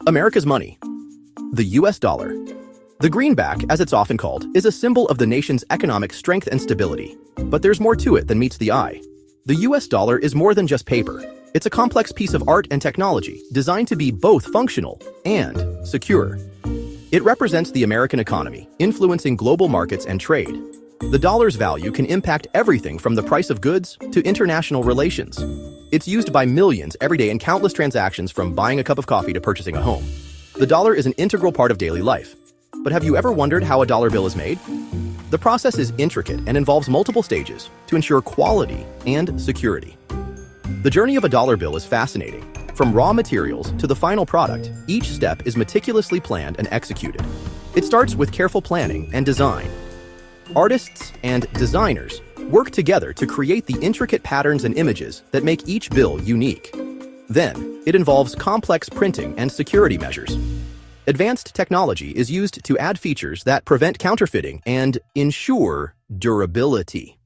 America's money. The US dollar. The greenback, as it's often called, is a symbol of the nation's economic strength and stability. But there's more to it than meets the eye. The US dollar is more than just paper. It's a complex piece of art and technology designed to be both functional and secure. It represents the American economy, influencing global markets and trade. The dollar's value can impact everything from the price of goods to international relations. It's used by millions every day in countless transactions, from buying a cup of coffee to purchasing a home. The dollar is an integral part of daily life. But have you ever wondered how a dollar bill is made? The process is intricate and involves multiple stages to ensure quality and security. The journey of a dollar bill is fascinating. From raw materials to the final product, each step is meticulously planned and executed. It starts with careful planning and design. Artists and designers work together to create the intricate patterns and images that make each bill unique. Then, it involves complex printing and security measures. Advanced technology is used to add features that prevent counterfeiting and ensure durability.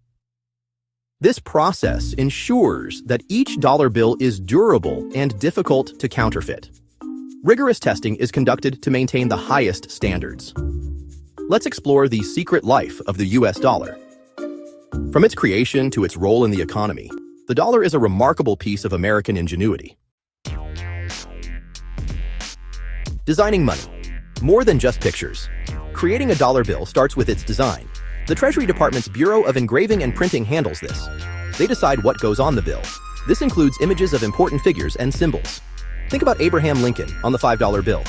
This process ensures that each dollar bill is durable and difficult to counterfeit. Rigorous testing is conducted to maintain the highest standards. Let's explore the secret life of the US dollar. From its creation to its role in the economy, the dollar is a remarkable piece of American ingenuity. Designing money. More than just pictures. Creating a dollar bill starts with its design. The Treasury Department's Bureau of Engraving and Printing handles this. They decide what goes on the bill. This includes images of important figures and symbols. Think about Abraham Lincoln on the $5 bill.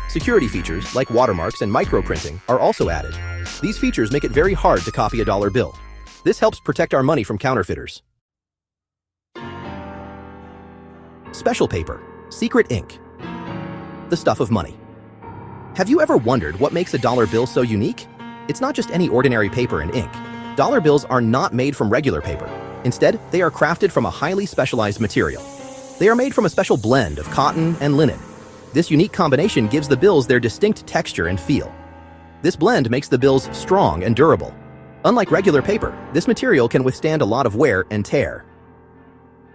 Security features like watermarks and microprinting are also added. These features make it very hard to copy a dollar bill. This helps protect our money from counterfeiters. Special paper, secret ink. The stuff of money. Have you ever wondered what makes a dollar bill so unique? It's not just any ordinary paper and ink. Dollar bills are not made from regular paper. Instead, they are crafted from a highly specialized material. They are made from a special blend of cotton and linen. This unique combination gives the bills their distinct texture and feel. This blend makes the bills strong and durable. Unlike regular paper, this material can withstand a lot of wear and tear.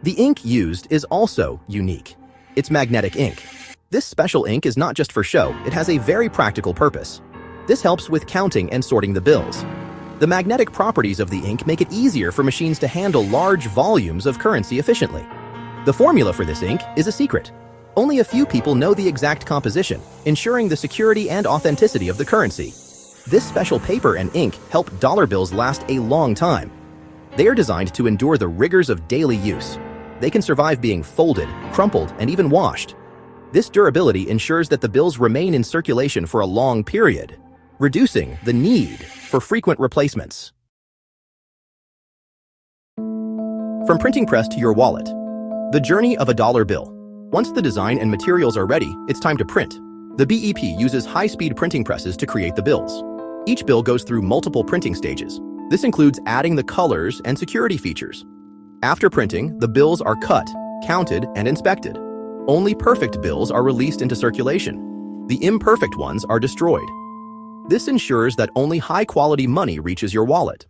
The ink used is also unique. It's magnetic ink. This special ink is not just for show, it has a very practical purpose. This helps with counting and sorting the bills. The magnetic properties of the ink make it easier for machines to handle large volumes of currency efficiently. The formula for this ink is a secret. Only a few people know the exact composition, ensuring the security and authenticity of the currency. This special paper and ink help dollar bills last a long time. They are designed to endure the rigors of daily use. They can survive being folded, crumpled, and even washed. This durability ensures that the bills remain in circulation for a long period, reducing the need for frequent replacements. From printing press to your wallet. The journey of a dollar bill. Once the design and materials are ready, it's time to print. The BEP uses high-speed printing presses to create the bills. Each bill goes through multiple printing stages. This includes adding the colors and security features. After printing, the bills are cut, counted, and inspected. Only perfect bills are released into circulation. The imperfect ones are destroyed. This ensures that only high-quality money reaches your wallet.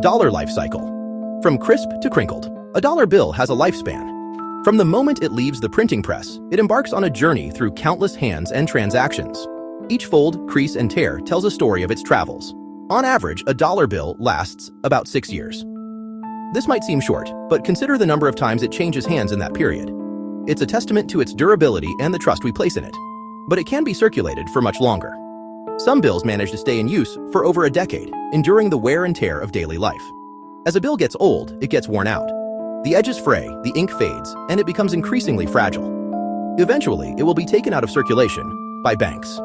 Dollar life cycle. From crisp to crinkled, a dollar bill has a lifespan. From the moment it leaves the printing press, it embarks on a journey through countless hands and transactions. Each fold, crease, and tear tells a story of its travels. On average, a dollar bill lasts about 6 years. This might seem short, but consider the number of times it changes hands in that period. It's a testament to its durability and the trust we place in it. But it can be circulated for much longer. Some bills manage to stay in use for over a decade, enduring the wear and tear of daily life. As a bill gets old, it gets worn out. The edges fray, the ink fades, and it becomes increasingly fragile. Eventually, it will be taken out of circulation by banks.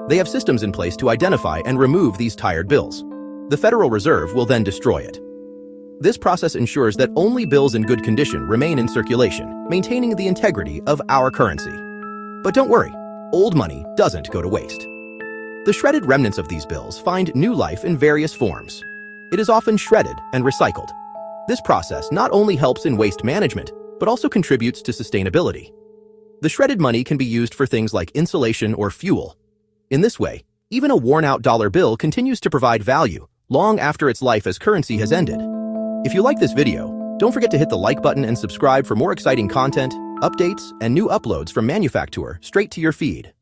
They have systems in place to identify and remove these tired bills. The Federal Reserve will then destroy it. This process ensures that only bills in good condition remain in circulation, maintaining the integrity of our currency. But don't worry, old money doesn't go to waste. The shredded remnants of these bills find new life in various forms. It is often shredded and recycled. This process not only helps in waste management, but also contributes to sustainability. The shredded money can be used for things like insulation or fuel. In this way, even a worn-out dollar bill continues to provide value long after its life as currency has ended. If you like this video, don't forget to hit the like button and subscribe for more exciting content. updates, and new uploads from Manufactour straight to your feed.